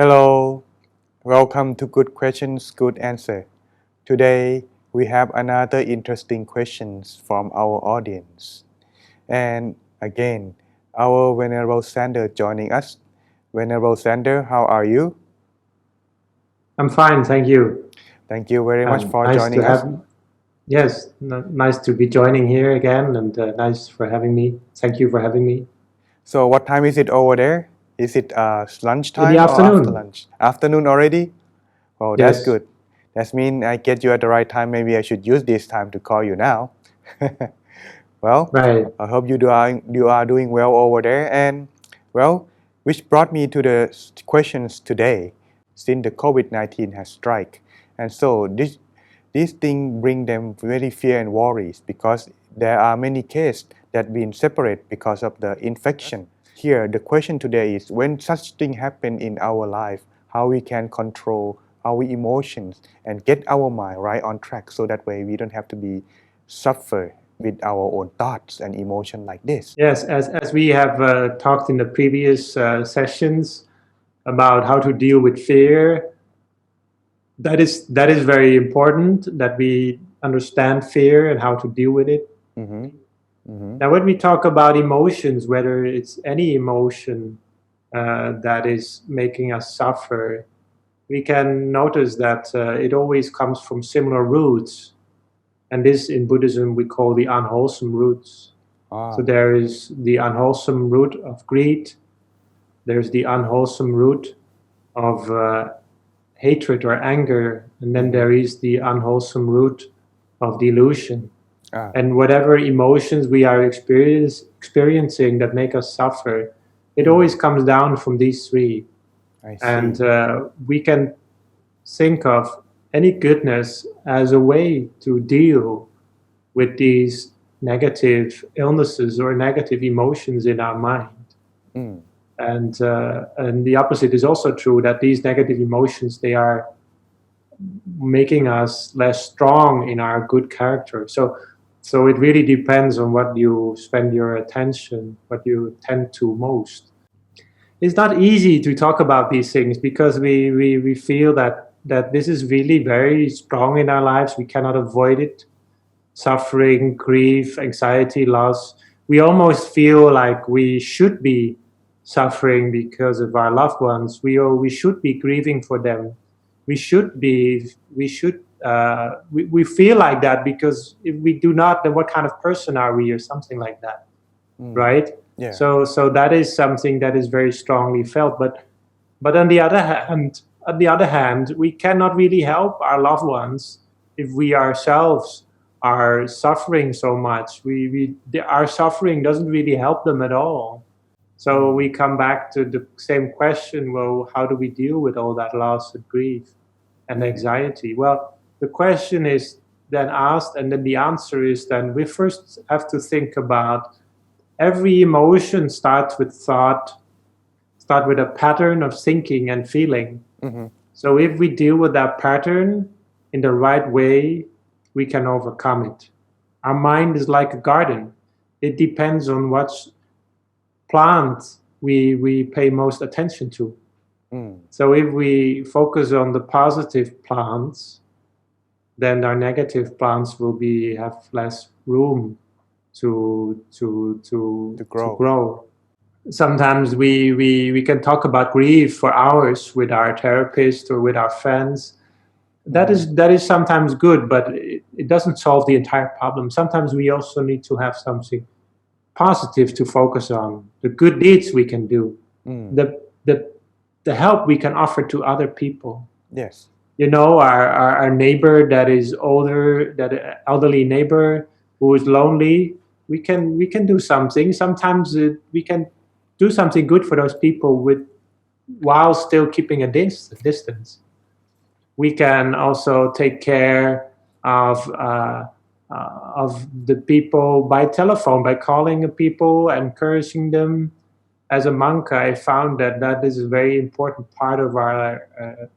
Hello, welcome to Good Questions, Good Answer. Today we have another interesting questions from our audience. And again, our Venerable Sander joining us. Venerable Sander, how are you? I'm fine, thank you. Thank you very much for Nice to joining us. nice to be joining here again, and nice for having me. Thank you for having me. So what time is it over there? Is it In the lunchtime or after afternoon, lunch? Afternoon already? Oh, that's yes, good. That means I get you at the right time. Maybe I should use this time to call you now. Well, right. I hope you are doing well over there. And well, which brought me to the questions today, since the COVID-19 has struck, and so this thing bring them very fear and worries because there are many cases that been separate because of the infection. Here, the question today is when such thing happen in our life, how we can control our emotions and get our mind right on track so that way we don't have to be suffer with our own thoughts and emotion like this. Yes, as we have talked in the previous sessions about how to deal with fear, that is very important that we understand fear and how to deal with it. Mm-hmm. Mm-hmm. Now, when we talk about emotions, whether it's any emotion that is making us suffer, we can notice that it always comes from similar roots. And this in Buddhism we call the unwholesome roots. So Ah. there is the unwholesome root of greed, there's the unwholesome root of hatred or anger, and then there is the unwholesome root of delusion. Ah. And whatever emotions we are experiencing that make us suffer, it always comes down from these three. I see. And we can think of any goodness as a way to deal with these negative illnesses or negative emotions in our mind. Mm. And the opposite is also true, that these negative emotions, they are making us less strong in our good character. So it really depends on what you spend your attention, what you tend to most. It's not easy to talk about these things because we feel that this is really very strong in our lives. We cannot avoid it. Suffering, grief, anxiety, loss. We almost feel like we should be suffering because of our loved ones. We should be grieving for them. We feel like that because if we do not, then what kind of person are we, or something like that, right? Yeah. So that is something that is very strongly felt. But on the other hand, we cannot really help our loved ones if we ourselves are suffering so much. Our suffering doesn't really help them at all. So we come back to the same question: well, how do we deal with all that loss and grief and anxiety? Well, the question is then asked, and then the answer is then we first have to think about every emotion starts with thought, start with a pattern of thinking and feeling. Mm-hmm. So if we deal with that pattern in the right way, we can overcome it. Our mind is like a garden. It depends on what plant we pay most attention to. So if we focus on the positive plants, then our negative plants will have less room to grow. Sometimes we can talk about grief for hours with our therapist or with our friends. That is sometimes good, but it doesn't solve the entire problem. Sometimes we also need to have something positive to focus on, the good deeds we can do, the help we can offer to other people. Yes. Our neighbor that is older, that elderly neighbor who is lonely, we can do something. Sometimes we can do something good for those people while still keeping a distance. We can also take care of the people by telephone, by calling the people, encouraging them. As a monk, I found that is a very important part of our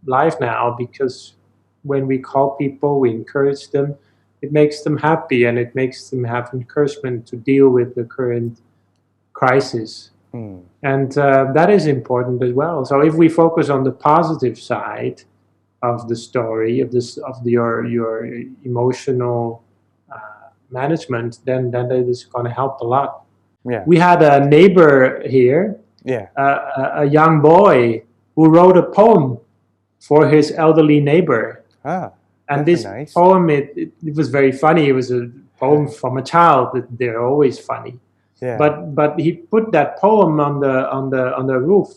life now, because when we call people, we encourage them, it makes them happy and it makes them have encouragement to deal with the current crisis. And that is important as well. So if we focus on the positive side of the story of your emotional management, then it is going to help a lot. Yeah. We had a neighbor here, Yeah. a young boy who wrote a poem for his elderly neighbor. Ah, And that's this nice. poem, it was very funny. It was a poem from a child. They're always funny. Yeah. But he put that poem on the roof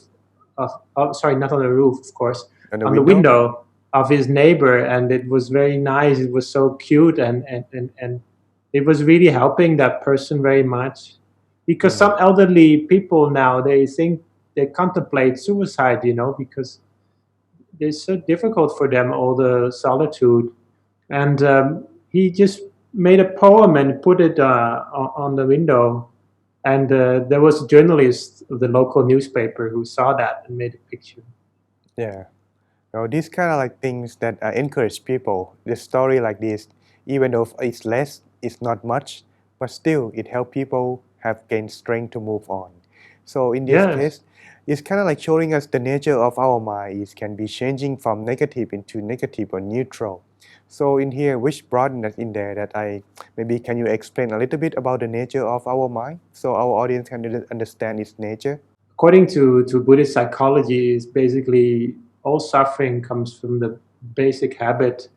of sorry, not on the roof, of course, on the window of his neighbor, and it was very nice. It was so cute, and it was really helping that person very much, because some elderly people now, they contemplate suicide, because it's so difficult for them, all the solitude. And he just made a poem and put it on the window. And there was a journalist of the local newspaper who saw that and made a picture. Yeah. Well, these kind of like things that encourage people. The story like this, even though it's less, it's not much, but still it helps people have gained strength to move on. So in this Yes. case, it's kind of like showing us the nature of our mind. It can be changing from negative into negative or neutral. So in here, which broadness in there that maybe can you explain a little bit about the nature of our mind so our audience can understand its nature? According to Buddhist psychology, is basically all suffering comes from the basic habit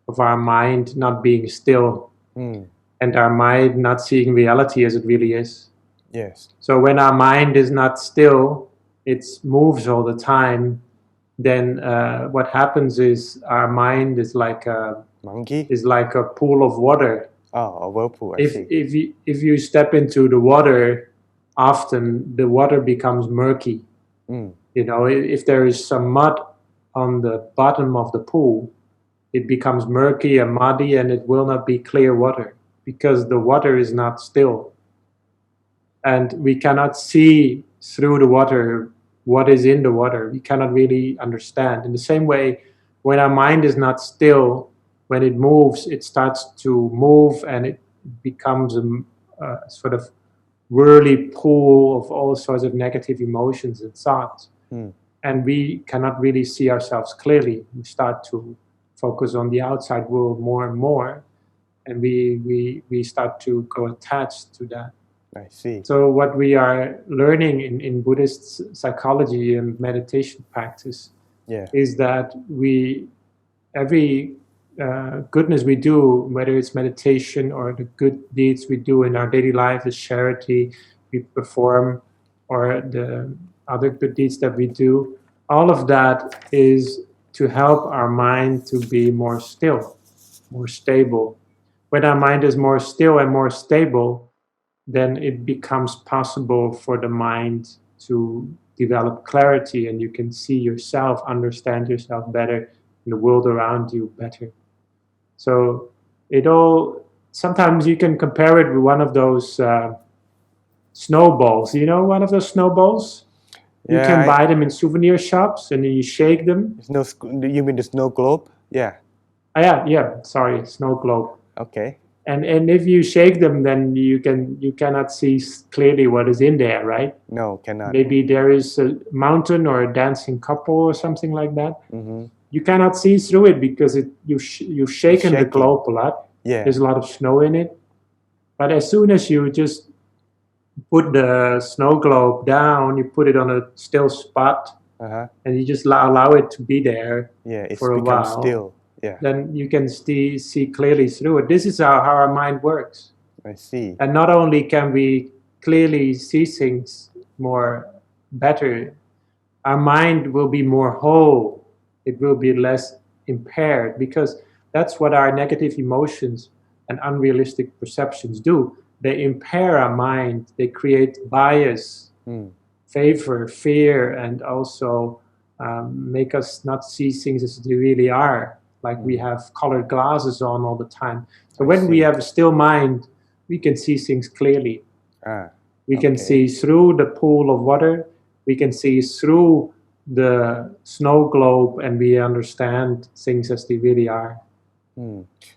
of our mind not being still, and our mind not seeing reality as it really is. Yes. So when our mind is not still, it moves all the time. Then what happens is our mind is like a monkey, is like a pool of water. Oh, a whirlpool. I see. If you step into the water, often the water becomes murky. If there is some mud on the bottom of the pool, it becomes murky and muddy, and it will not be clear water because the water is not still. And we cannot see through the water what is in the water. We cannot really understand. In the same way, when our mind is not still, when it moves, it starts to move, and it becomes a sort of whirly pool of all sorts of negative emotions and thoughts. And we cannot really see ourselves clearly. We start to focus on the outside world more and more, and we start to go attached to that. I see. So what we are learning in Buddhist psychology and meditation practice is that every goodness we do, whether it's meditation or the good deeds we do in our daily life, the charity we perform, or the other good deeds that we do, all of that is to help our mind to be more still, more stable. When our mind is more still and more stable, then it becomes possible for the mind to develop clarity, and you can see yourself, understand yourself better, and the world around you better. So sometimes you can compare it with one of those snowballs. One of those snowballs? You can buy them in souvenir shops, and then you shake them. You mean the snow globe? Yeah. Yeah. Sorry, snow globe. Okay. And if you shake them, then you cannot see clearly what is in there, right? No, cannot. Maybe there is a mountain or a dancing couple or something like that. Mm-hmm. You cannot see through it because you've shaken the globe a lot. Yeah. There's a lot of snow in it. But as soon as you just put the snow globe down, you put it on a still spot, and you just allow it to be there for a while. Still. Yeah. Then you can see clearly through it. This is how our mind works. I see. And not only can we clearly see things better, our mind will be more whole. It will be less impaired, because that's what our negative emotions and unrealistic perceptions do. They impair our mind. They create bias, favor, fear, and also make us not see things as they really are. Like we have colored glasses on all the time. So when we have a still mind, we can see things clearly. We can see through the pool of water. We can see through the snow globe, and we understand things as they really are.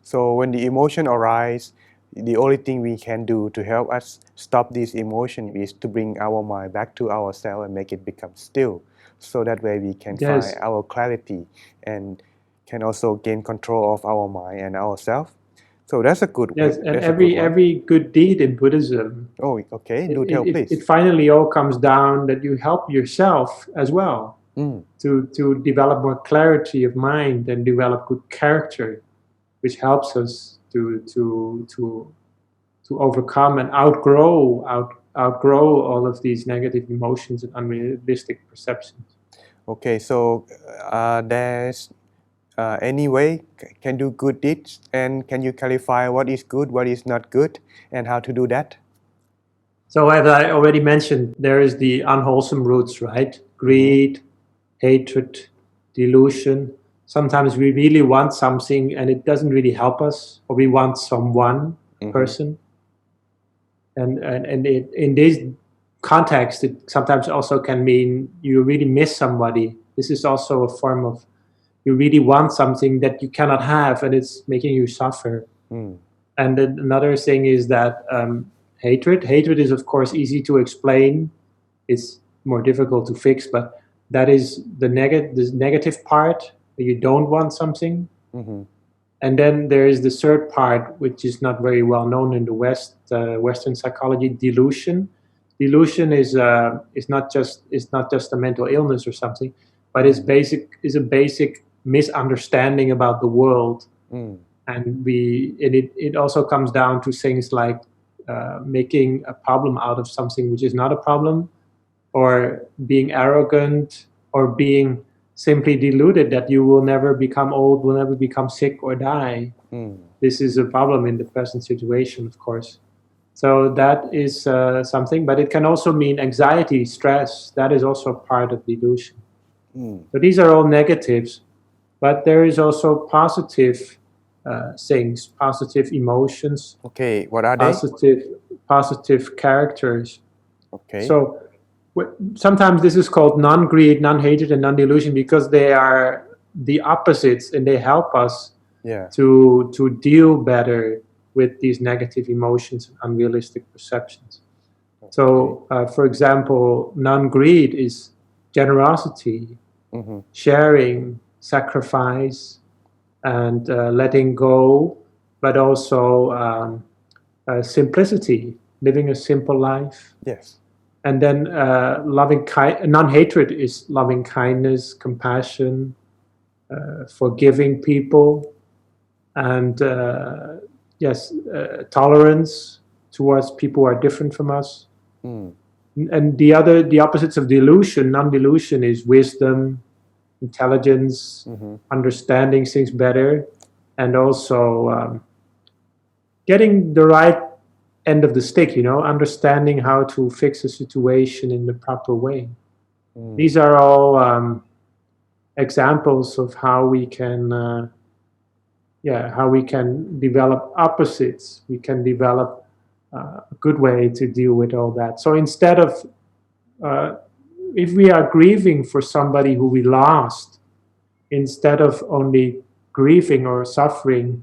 So when the emotion arises, the only thing we can do to help us stop this emotion is to bring our mind back to ourselves and make it become still, so that way we can find Yes, our clarity and can also gain control of our mind and ourselves. So that's a good way. yes, and That's a good one. every good deed in Buddhism, Oh, okay. it, Do tell, it, please. it finally all comes down that you help yourself as well Mm. to develop more clarity of mind and develop good character, which helps us to overcome and outgrow all of these negative emotions and unrealistic perceptions. Okay, so there's any way can do good deeds, and can you clarify what is good, what is not good, and how to do that? So, as I already mentioned, there is the unwholesome roots, right? Mm-hmm. Greed, hatred, delusion. Sometimes we really want something and it doesn't really help us, or we want someone, Mm-hmm. person. In this context, it sometimes also can mean you really miss somebody. This is also a form of you really want something that you cannot have and it's making you suffer. Mm. And then another thing is that hatred is of course easy to explain, it's more difficult to fix, but that is the negative part, you don't want something. Mm-hmm. And then there is the third part, which is not very well known in the Western psychology, delusion. Delusion is not just a mental illness or something, but is a basic misunderstanding about the world. Mm. And it also comes down to things like making a problem out of something which is not a problem, or being arrogant, or being simply deluded that you will never become old, will never become sick or die. Mm. This is a problem in the present situation, of course. So that is something, but it can also mean anxiety, stress. That is also part of delusion. Mm. So these are all negatives, but there is also positive things, positive emotions, Okay, what are they? positive positive characters. Okay. So sometimes this is called non-greed, non-hatred, and non-delusion because they are the opposites and they help us Yeah. to deal better with these negative emotions and unrealistic perceptions. Okay. So, for example, non-greed is generosity, Mm-hmm. sharing, sacrifice, and letting go, but also simplicity, living a simple life. Yes. And then non-hatred is loving kindness, compassion, forgiving people, and yes, tolerance towards people who are different from us. Mm. And the opposites of delusion, non-delusion, is wisdom, intelligence, Mm-hmm. understanding things better, and also getting the right end of the stick, understanding how to fix a situation in the proper way. Mm. These are all examples of how we can develop opposites. We can develop a good way to deal with all that. So instead of if we are grieving for somebody who we lost, instead of only grieving or suffering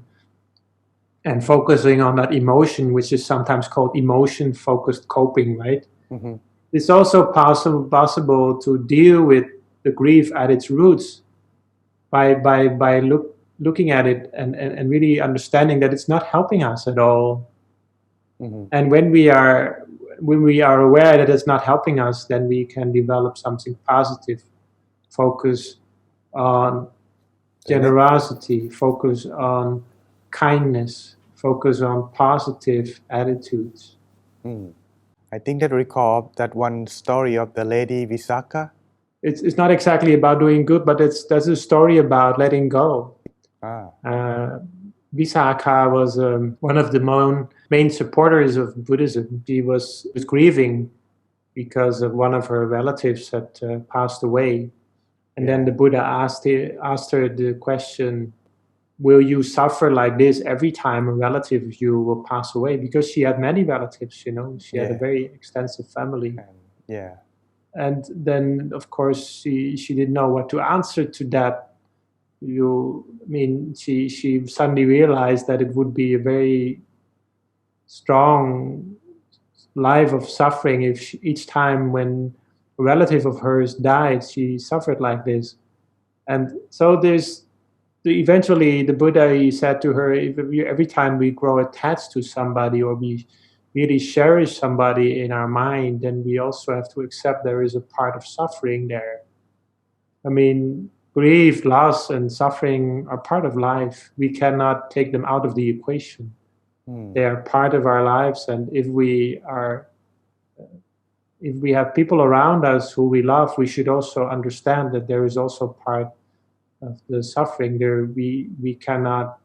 and focusing on that emotion, which is sometimes called emotion focused coping, right? Mm-hmm. It's also possible to deal with the grief at its roots by looking at it and really understanding that it's not helping us at all. Mm-hmm. And when we are aware that it's not helping us, then we can develop something positive. Focus on generosity, focus on kindness, focus on positive attitudes. Mm. I think that recall that one story of the lady Visakha. It's not exactly about doing good, but that's a story about letting go. Ah. Visakha was one of the main supporters of Buddhism. She was grieving because of one of her relatives had passed away. And then the Buddha asked her the question, will you suffer like this every time a relative of you will pass away? Because she had many relatives, she had a very extensive family. Yeah. And then, of course, she didn't know what to answer to that. She suddenly realized that it would be a very strong life of suffering. If she, each time when a relative of hers died, she suffered like this. And so there's eventually the Buddha, he said to her, if every time we grow attached to somebody or we really cherish somebody in our mind, then we also have to accept there is a part of suffering there. I mean, grief, loss, and suffering are part of life. We cannot take them out of the equation. They are part of our lives, and if we have people around us who we love, we should also understand that there is also part of the suffering. There, we cannot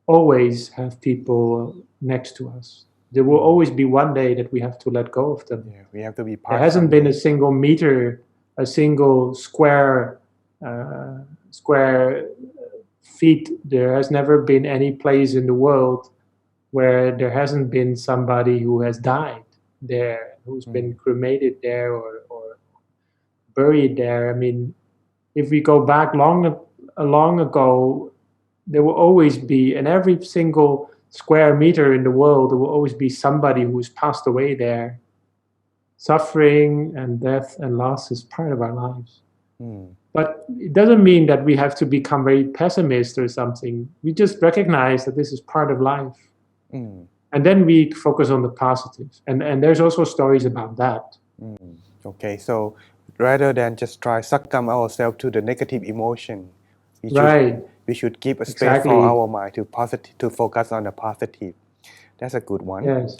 always have people next to us. There will always be one day that we have to let go of them. Yeah, we have to be There part. hasn't been someday. a single meter, a single square feet. There has never been any place in the world where there hasn't been somebody who has died there, who's been cremated there or buried there. I mean, if we go back long ago, there will always be, in every single square meter in the world, there will always be somebody who's passed away there. Suffering and death and loss is part of our lives. But it doesn't mean that we have to become very pessimist or something. We just recognize that this is part of life. And then we focus on the positive. And there's also stories about that. Okay, so rather than just try succumb ourselves to the negative emotion, Right. we should keep a space Exactly. for our mind to focus on the positive. That's a good one. Yes.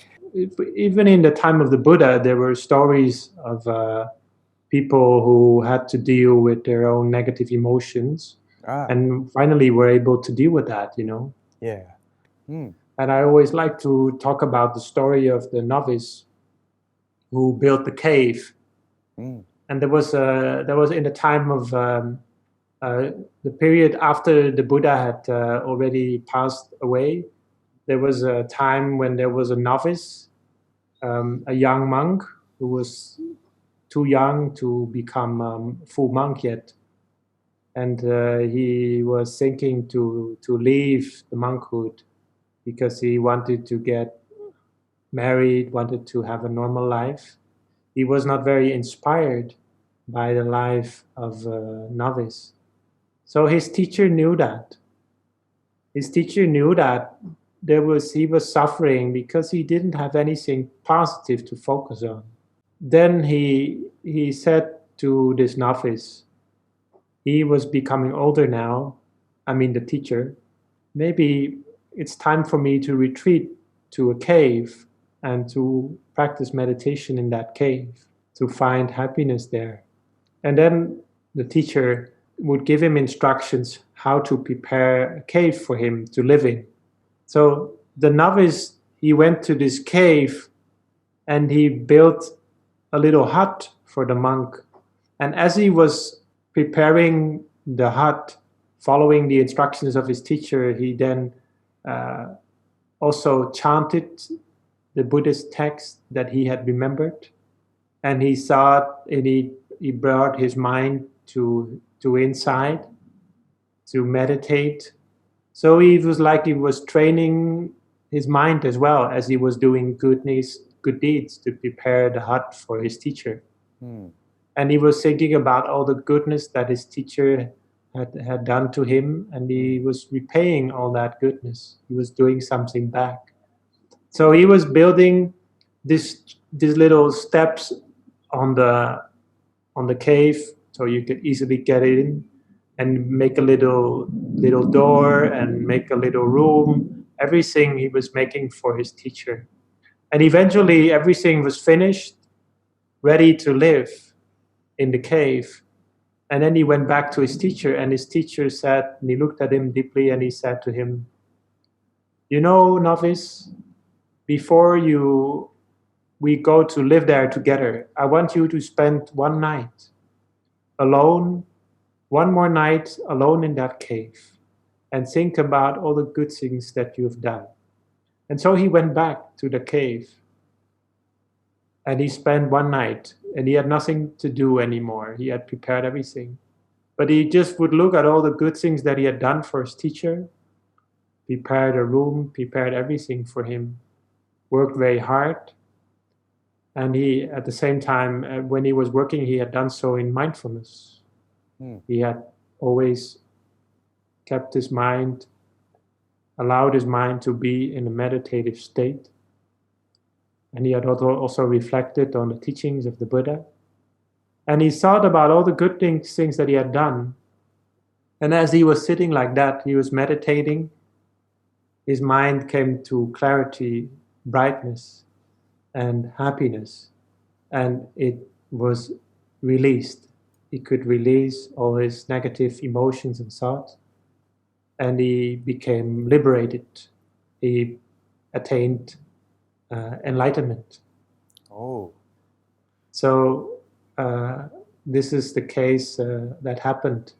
Even in the time of the Buddha, there were stories of people who had to deal with their own negative emotions and finally were able to deal with that, you know. Yeah. And I always like to talk about the story of the novice who built the cave. And there was in the time of the period after the Buddha had already passed away. There was a time when there was a novice, a young monk who was too young to become full monk yet, and he was thinking to leave the monkhood because he wanted to get married, wanted to have a normal life. He was not very inspired by the life of a novice. So his teacher knew that. His teacher knew that he was suffering because he didn't have anything positive to focus on. Then he said to this novice, he was becoming older now, I mean the teacher, maybe it's time for me to retreat to a cave and to practice meditation in that cave, to find happiness there. And then the teacher would give him instructions how to prepare a cave for him to live in. So the novice, he went to this cave and he built a little hut for the monk. And as he was preparing the hut, following the instructions of his teacher, he then also chanted the Buddhist text that he had remembered. And he thought, and he brought his mind to inside to meditate. So he was like he was training his mind as well as he was doing good deeds to prepare the hut for his teacher. And he was thinking about all the goodness that his teacher had done to him, and he was repaying all that goodness. He was doing something back. So he was building these little steps on the cave, so you could easily get in, and make a little door and make a little room. Everything he was making for his teacher. And eventually everything was finished, ready to live in the cave. And then he went back to his teacher, and his teacher said, and he looked at him deeply, and he said to him, you know, novice, before we go to live there together, I want you to spend one night alone, one more night alone in that cave, and think about all the good things that you've done. And so he went back to the cave, and he spent one night, and he had nothing to do anymore. He had prepared everything. But he just would look at all the good things that he had done for his teacher, prepared a room, prepared everything for him. worked very hard. And he, at the same time, when he was working, he had done so in mindfulness. He had always kept his mind, allowed his mind to be in a meditative state. And he had also reflected on the teachings of the Buddha. And he thought about all the good things that he had done. And as he was sitting like that, he was meditating, his mind came to clarity, brightness, and happiness. And it was released. He could release all his negative emotions and thoughts. And he became liberated. He attained enlightenment. Oh. So this is the case that happened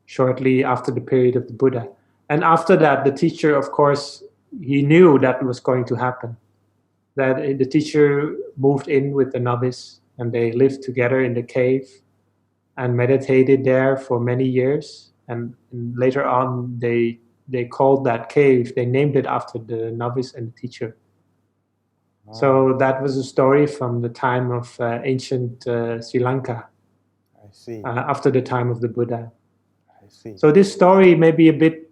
shortly after the period of the Buddha. And after that, the teacher, of course, he knew that was going to happen. That the teacher moved in with the novice, and they lived together in the cave and meditated there for many years. And later on, they called that cave, they named it after the novice and the teacher. Wow. So that was a story from the time of ancient Sri Lanka. I see. After the time of the Buddha. I see. So this story may be a bit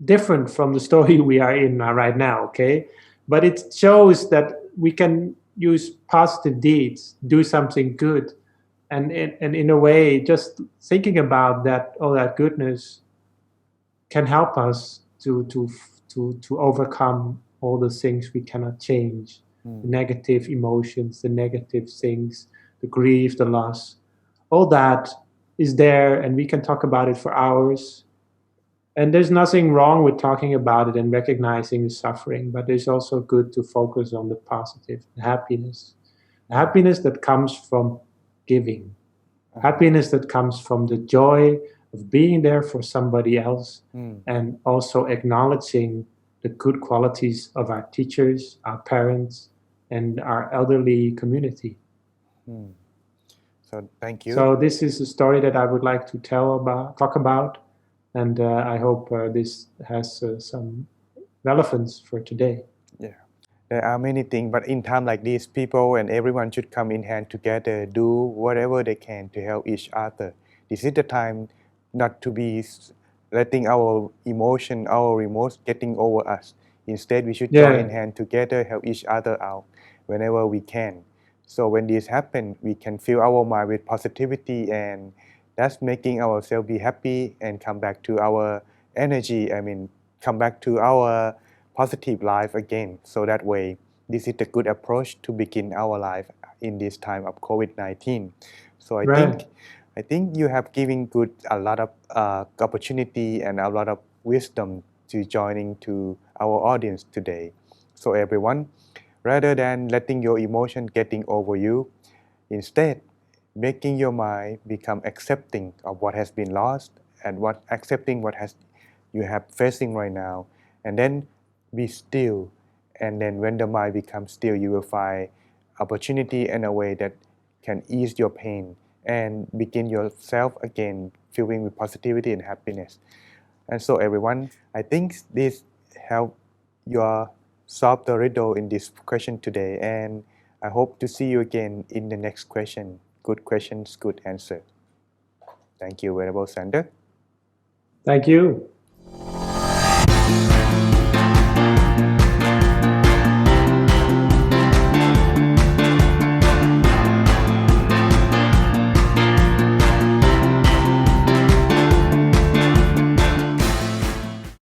different from the story we are in right now, okay? But it shows that we can use positive deeds, do something good, and in a way, just thinking about that, all that goodness, can help us to overcome all the things we cannot change, the negative emotions, the negative things, the grief, the loss. All that is there, and we can talk about it for hours. And there's nothing wrong with talking about it and recognizing the suffering, but it's also good to focus on the positive, the happiness that comes from giving, happiness that comes from the joy of being there for somebody else, and also acknowledging the good qualities of our teachers, our parents, and our elderly community. So thank you. So this is a story that I would like to talk about, and I hope this has some relevance for today. Yeah, there are many things, but in time like this, people and everyone should come in hand together, do whatever they can to help each other. This is the time not to be letting our emotion, our remorse getting over us. Instead, we should join in hand together, help each other out whenever we can. So when this happens, we can fill our mind with positivity, and that's making ourselves be happy and come back to our energy. Come back to our positive life again. So that way, this is a good approach to begin our life in this time of COVID-19. So I think you have given a lot of opportunity and a lot of wisdom to joining to our audience today. So everyone, rather than letting your emotion getting over you, instead making your mind become accepting of what has been lost and accepting what you have facing right now, and then be still. And then when the mind becomes still, you will find opportunity in a way that can ease your pain and begin yourself again feeling with positivity and happiness. And so everyone, I think this help you solve the riddle in this question today, and I hope to see you again in the next question. Good questions, good answer. Thank you, Venerable Sander. Thank you.